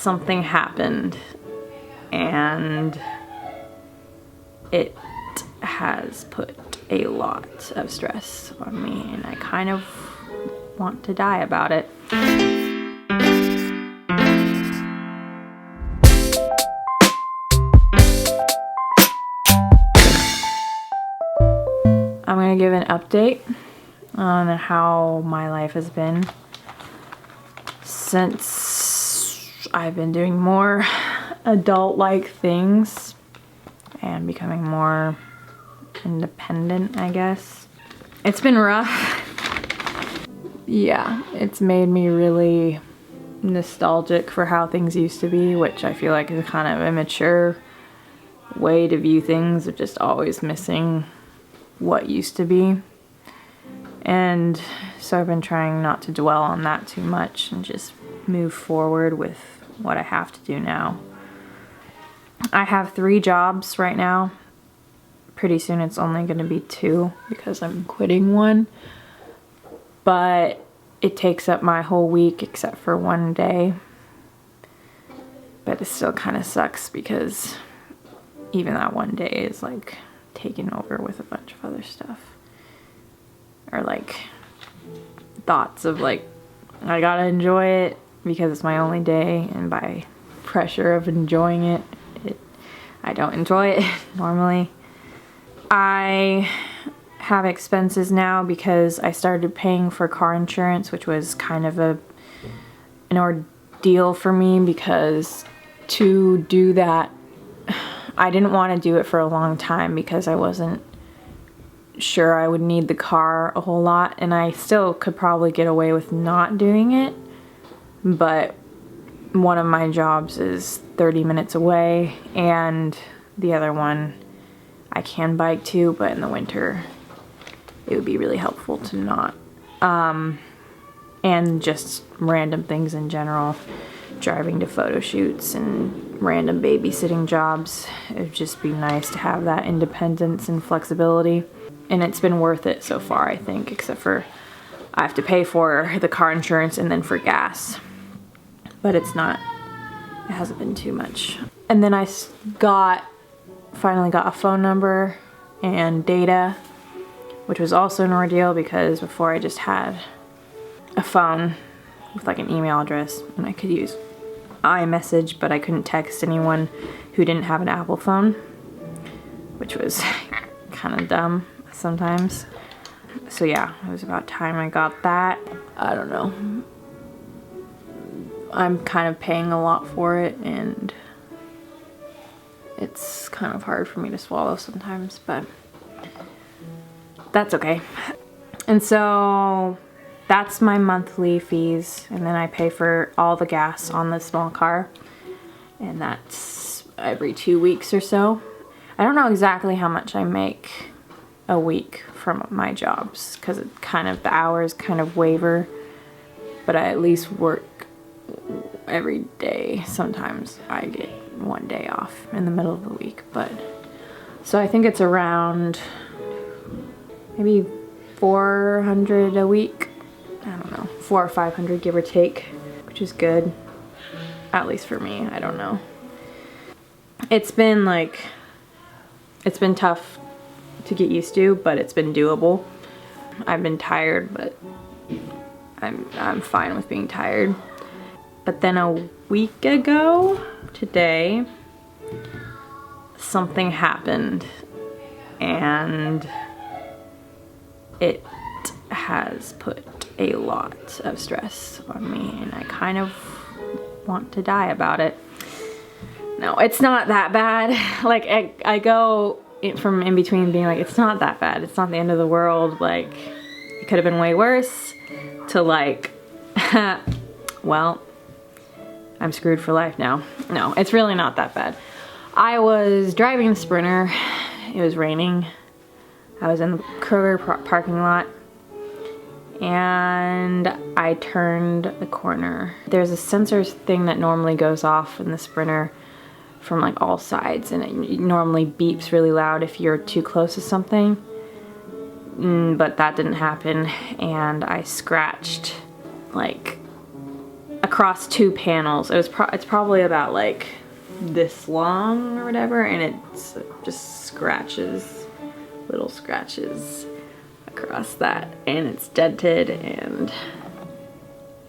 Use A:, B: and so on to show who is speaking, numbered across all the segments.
A: something happened and it has put a lot of stress on me, and I kind of want to die about it. I'm gonna give an update on how my life has been since I've been doing more adult-like things and becoming more independent, I guess. It's been rough. Yeah, it's made me really nostalgic for how things used to be, which I feel like is kind of immature way to view things, of just always missing what used to be. And so I've been trying not to dwell on that too much and just move forward with what I have to do now. I have 3 jobs right now. Pretty soon it's only going to be 2 because I'm quitting one. But it takes up my whole week except for one day. But it still kind of sucks because even that one day is like taken over with a bunch of other stuff. Or like thoughts of like, I gotta enjoy it because it's my only day, and by pressure of enjoying it, I don't enjoy it normally. I have expenses now because I started paying for car insurance, which was kind of an ordeal for me, because to do that, I didn't want to do it for a long time because I wasn't sure I would need the car a whole lot, and I still could probably get away with not doing it, but one of my jobs is 30 minutes away, and the other one I can bike to, but in the winter it would be really helpful to not. And just random things in general, driving to photo shoots and random babysitting jobs. It would just be nice to have that independence and flexibility. And it's been worth it so far, I think, except for I have to pay for the car insurance and then for gas. But it hasn't been too much. And then I finally got a phone number and data, which was also an ordeal because before I just had a phone with like an email address and I could use iMessage, but I couldn't text anyone who didn't have an Apple phone, which was kind of dumb sometimes. So yeah, it was about time I got that. I don't know. I'm kind of paying a lot for it, and it's kind of hard for me to swallow sometimes, but that's okay. And so that's my monthly fees, and then I pay for all the gas on the small car, and that's every 2 weeks or so. I don't know exactly how much I make a week from my jobs because the hours kind of waver, but I at least work every day. Sometimes I get one day off in the middle of the week, but so I think it's around maybe 400 a week. I don't know, 400 or 500 give or take, which is good, at least for me. I don't know. It's been tough to get used to, but it's been doable. I've been tired, but I'm fine with being tired. But then a week ago today, something happened and it has put a lot of stress on me, and I kind of want to die about it. No, it's not that bad. Like I go from in between being like, it's not that bad, it's not the end of the world, like it could have been way worse, to like, well, I'm screwed for life now. No, it's really not that bad. I was driving the Sprinter, it was raining, I was in the Kroger parking lot, and I turned the corner. There's a sensor thing that normally goes off in the Sprinter from like all sides, and it normally beeps really loud if you're too close to something, but that didn't happen, and I scratched like across 2 panels. It's probably about like this long or whatever, and it's just scratches, little scratches across that, and it's dented and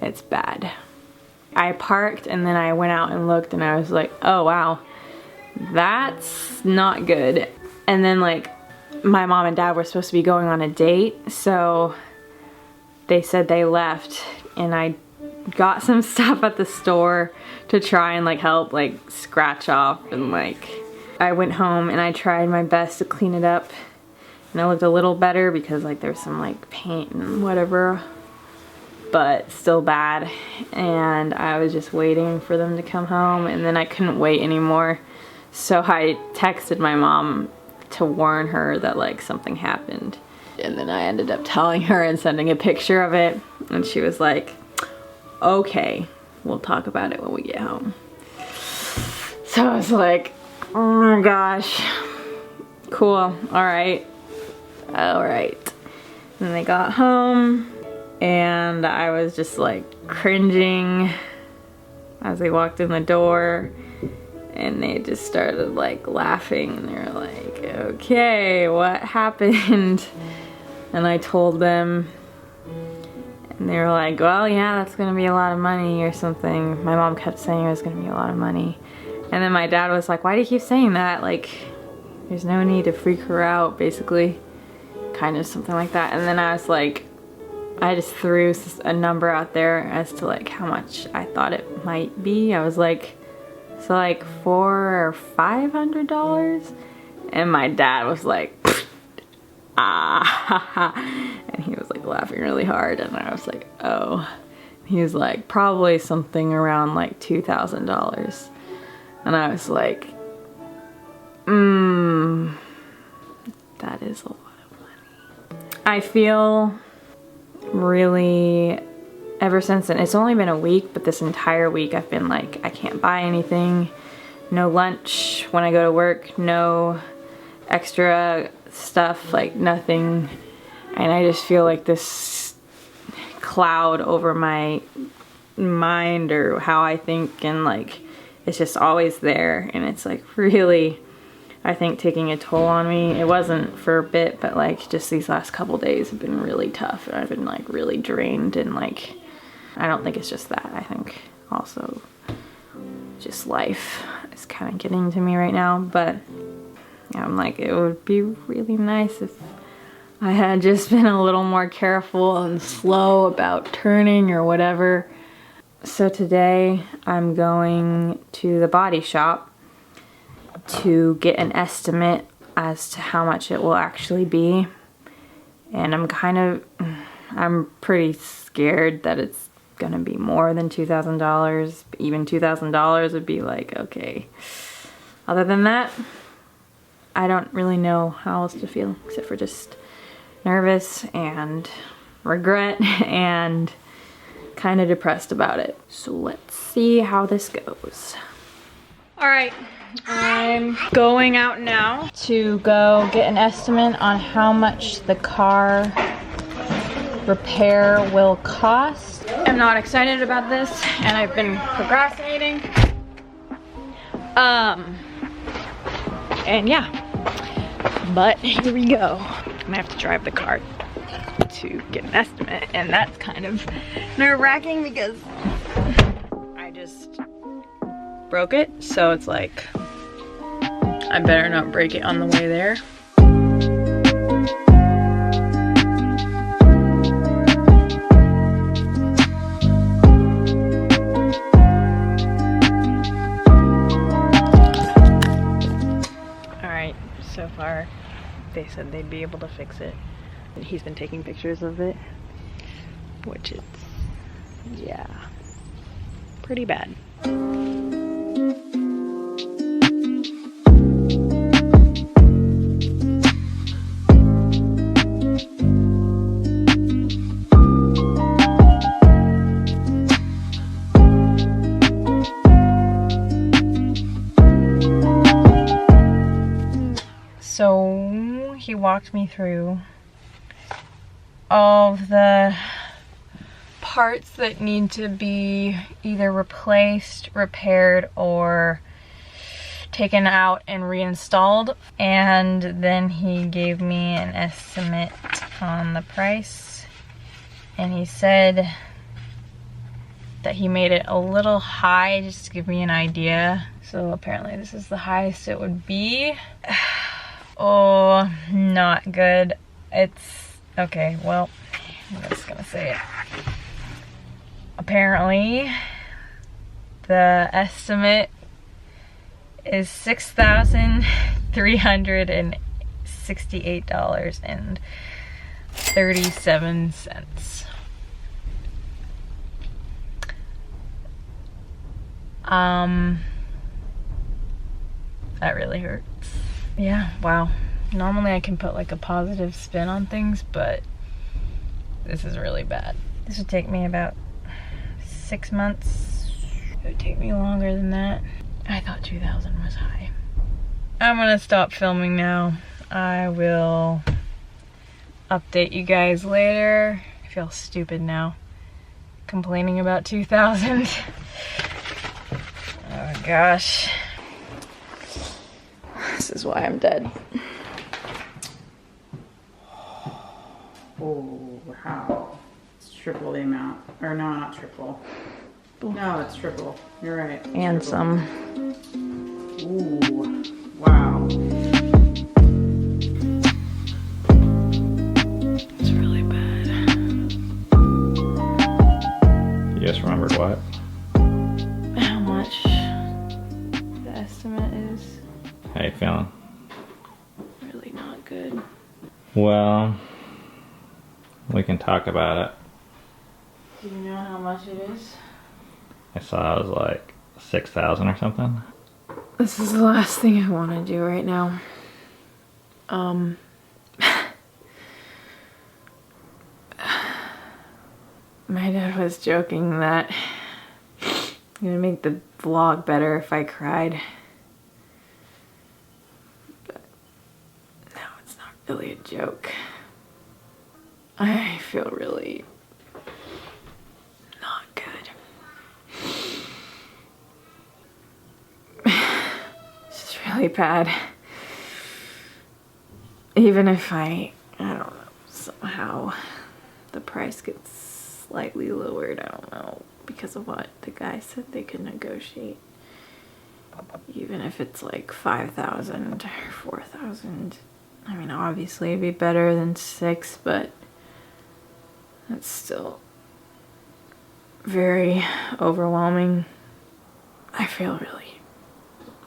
A: it's bad. I parked and then I went out and looked and I was like, oh wow, that's not good. And then like my mom and dad were supposed to be going on a date, so they said they left, and I got some stuff at the store to try and like help like scratch off, and like I went home and I tried my best to clean it up, and it looked a little better because like there's some like paint and whatever, but still bad. And I was just waiting for them to come home, and then I couldn't wait anymore, so I texted my mom to warn her that like something happened, and then I ended up telling her and sending a picture of it, and she was like, okay, we'll talk about it when we get home. So I was like, oh my gosh, cool, all right. And they got home, and I was just like cringing as they walked in the door, and they just started like laughing, and they were like, okay, what happened? And I told them, and they were like, well, yeah, that's gonna be a lot of money or something. My mom kept saying it was gonna be a lot of money. And then my dad was like, why do you keep saying that? Like, there's no need to freak her out, basically. Kind of something like that. And then I was like, I just threw a number out there as to like how much I thought it might be. I was like, so like $400 or $500? And my dad was like, ah, and he was like laughing really hard, and I was like, oh. He was like, probably something around like $2,000. And I was like, that is a lot of money. I feel really, ever since then, it's only been a week, but this entire week I've been like, I can't buy anything, no lunch when I go to work, no extra stuff, like nothing. And I just feel like this cloud over my mind, or how I think, and like it's just always there, and it's like really, I think, taking a toll on me. It wasn't for a bit, but like just these last couple days have been really tough, and I've been like really drained, and like I don't think it's just that. I think also just life is kind of getting to me right now. But I'm like, it would be really nice if I had just been a little more careful and slow about turning or whatever. So today I'm going to the body shop to get an estimate as to how much it will actually be. And I'm pretty scared that it's gonna be more than $2,000. Even $2,000 would be like, okay. Other than that, I don't really know how else to feel, except for just nervous and regret and kind of depressed about it. So let's see how this goes. All right, I'm going out now to go get an estimate on how much the car repair will cost. I'm not excited about this, and I've been procrastinating. And yeah, but here we go. I'm gonna have to drive the car to get an estimate, and that's kind of nerve-wracking because I just broke it, so it's like I better not break it on the way there. So far, they said they'd be able to fix it. And he's been taking pictures of it, which is, yeah, pretty bad. So he walked me through all of the parts that need to be either replaced, repaired, or taken out and reinstalled. And then he gave me an estimate on the price. And he said that he made it a little high just to give me an idea. So apparently this is the highest it would be. Oh, not good. It's, okay, well, I'm just gonna say it. Apparently, the estimate is $6,368.37. That really hurts. Yeah, wow. Normally I can put like a positive spin on things, but this is really bad. This would take me about 6 months. It would take me longer than that. I thought 2,000 was high. I'm gonna stop filming now. I will update you guys later. I feel stupid now, complaining about 2,000. Oh gosh. This is why I'm dead.
B: Oh, wow. It's triple the amount. Or no, not triple. No, it's triple. You're right.
A: And
B: triple.
A: some.
B: Ooh, wow.
A: It's really bad.
C: You just remembered what?
A: How much the estimate is.
C: How you feeling?
A: Really not good.
C: Well, we can talk about it.
A: Do you know how much it is?
C: I saw it was like 6,000 or something.
A: This is the last thing I want to do right now. My dad was joking that it's gonna make the vlog better if I cried. But no, it's not really a joke. I feel really not good. This is really bad. Even if I don't know, somehow the price gets slightly lowered, I don't know, because of what the guy said they could negotiate. Even if it's like 5,000 or 4,000. I mean, obviously it'd be better than 6, but it's still very overwhelming. I feel really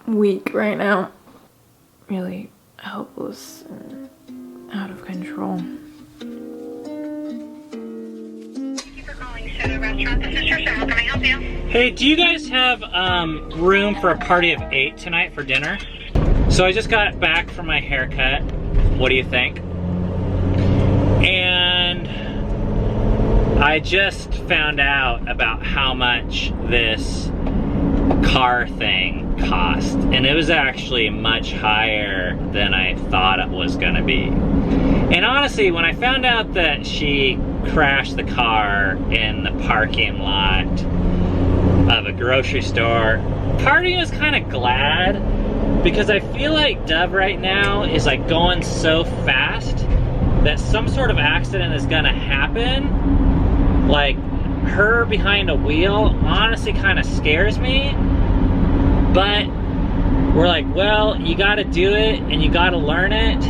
A: weak right now. Really hopeless and out of control.
D: Thank you for calling Soda Restaurant. This is Trisha. How can I help you?
E: Hey, do you guys have room for a party of 8 tonight for dinner? So I just got back from my haircut. What do you think? And I just found out about how much this car thing cost, and it was actually much higher than I thought it was gonna be. And honestly, when I found out that she crashed the car in the parking lot of a grocery store, part of me was kind of glad, because I feel like Dove right now is like going so fast that some sort of accident is gonna happen. Like, her behind a wheel honestly kind of scares me. But we're like, well, you gotta do it and you gotta learn it.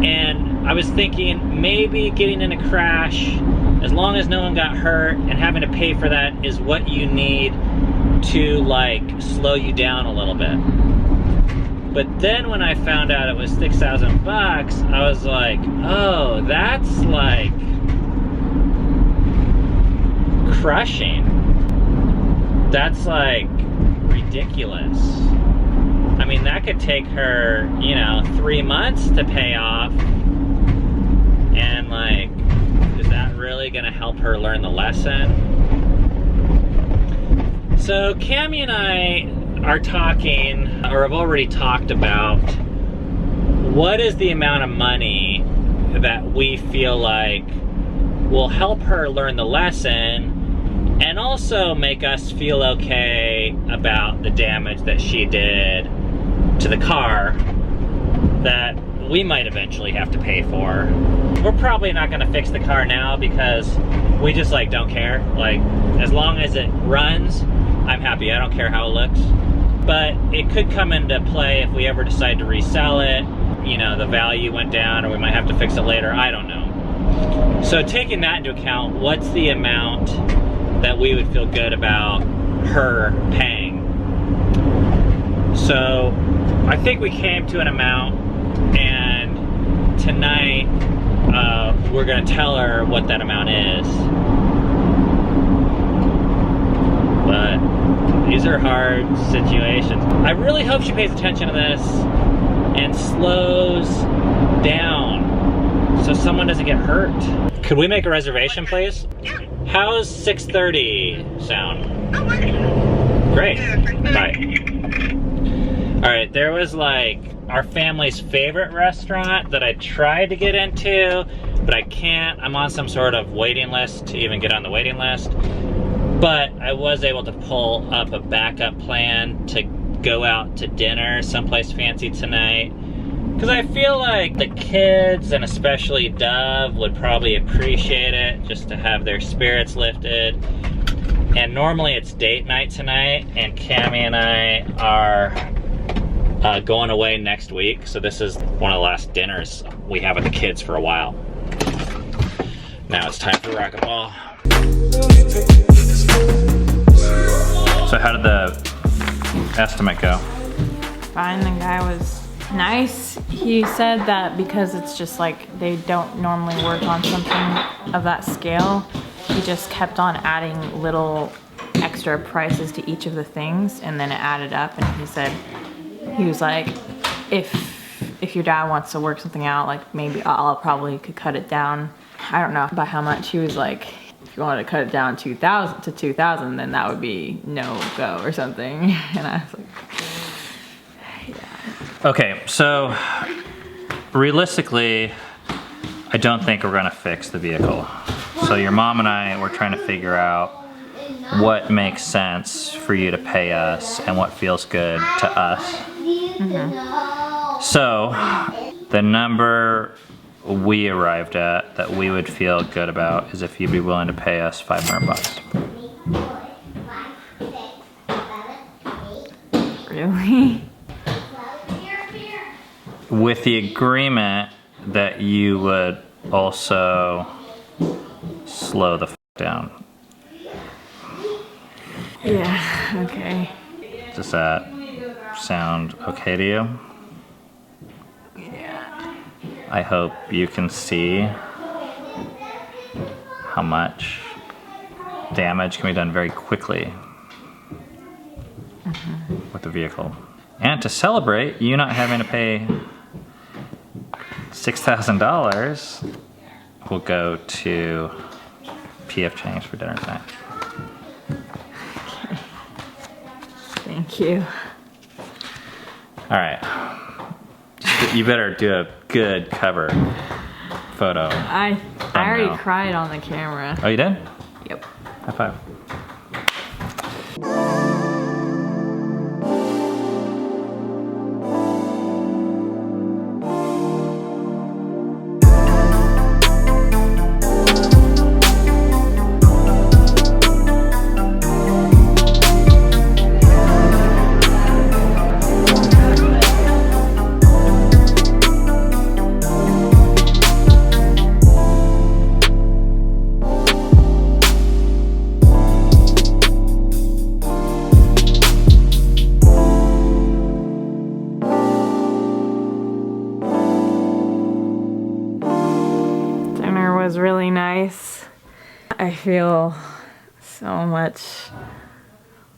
E: And I was thinking maybe getting in a crash, as long as no one got hurt, and having to pay for that is what you need to like slow you down a little bit. But then when I found out it was 6,000 bucks, I was like, oh, that's like crushing. That's like ridiculous. I mean, that could take her, you know, 3 months to pay off. And like, is that really gonna help her learn the lesson? So Cammie and I are talking, or have already talked about, what is the amount of money that we feel like will help her learn the lesson and also make us feel okay about the damage that she did to the car that we might eventually have to pay for. We're probably not gonna fix the car now because we just like don't care. Like, as long as it runs, I'm happy. I don't care how it looks. But it could come into play if we ever decide to resell it. You know, the value went down, or we might have to fix it later. I don't know. So taking that into account, what's the amount that we would feel good about her paying? So I think we came to an amount, and tonight we're gonna tell her what that amount is. But these are hard situations. I really hope she pays attention to this and slows down so someone doesn't get hurt. Could we make a reservation, please?
D: Yeah.
E: How's 6:30 sound?
D: Oh, wonderful.
E: Great.
D: Yeah,
E: Bye. All right, there was like our family's favorite restaurant that I tried to get into, but I can't. I'm on some sort of waiting list to even get on the waiting list. But I was able to pull up a backup plan to go out to dinner someplace fancy tonight. Because I feel like the kids, and especially Dove, would probably appreciate it just to have their spirits lifted. And normally it's date night tonight, and Cammie and I are going away next week. So this is one of the last dinners we have with the kids for a while. Now it's time for racquetball. So how did the estimate go?
A: Fine, the guy was nice. He said that because it's just like they don't normally work on something of that scale, he just kept on adding little extra prices to each of the things, and then it added up. And he said, he was like, if your dad wants to work something out, like maybe I'll probably could cut it down. I don't know by how much. He was like, if you wanted to cut it down 2,000 to 2,000, then that would be no go or something. And I was like, yeah.
C: Okay, so realistically, I don't think we're gonna fix the vehicle. So your mom and I, we're trying to figure out what makes sense for you to pay us and what feels good to us. Mm-hmm. So the number we arrived at that we would feel good about is if you'd be willing to pay us $500.
A: Really?
C: With the agreement that you would also slow the f down.
A: Yeah, okay.
C: Does that sound okay to you?
A: Yeah.
C: I hope you can see how much damage can be done very quickly with the vehicle. And to celebrate you not having to pay $6,000, we'll go to P.F. Chang's for dinner tonight.
A: Okay. Thank you.
C: All right. You better do a good cover photo.
A: I already
C: Thumbnail.
A: cried on the camera.
C: Oh, you did?
A: Yep.
C: High five.
A: Was really nice. I feel so much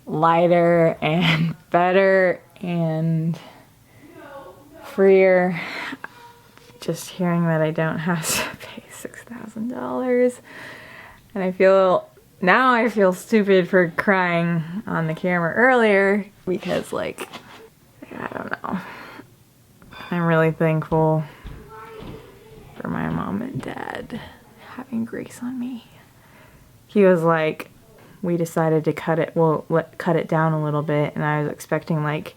A: lighter and better and freer just hearing that I don't have to pay $6,000. And I feel stupid for crying on the camera earlier because, like, I don't know. I'm really thankful for my mom and dad having grace on me. He was like, we decided to cut it down a little bit, and I was expecting like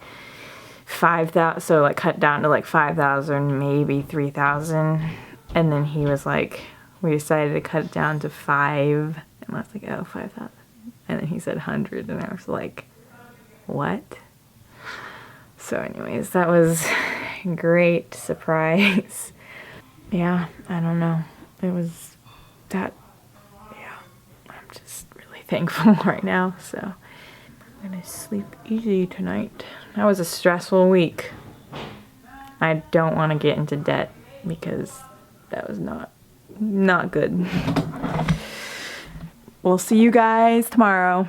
A: 5,000, so like cut down to like 5,000, maybe 3,000, and then he was like, we decided to cut it down to 5, and I was like, oh, 5,000, and then he said 100, and I was like, what? So anyways, that was a great surprise. Yeah, I don't know. It was that, yeah, I'm just really thankful right now, so I'm gonna sleep easy tonight. That was a stressful week. I don't want to get into debt because that was not good. We'll see you guys tomorrow.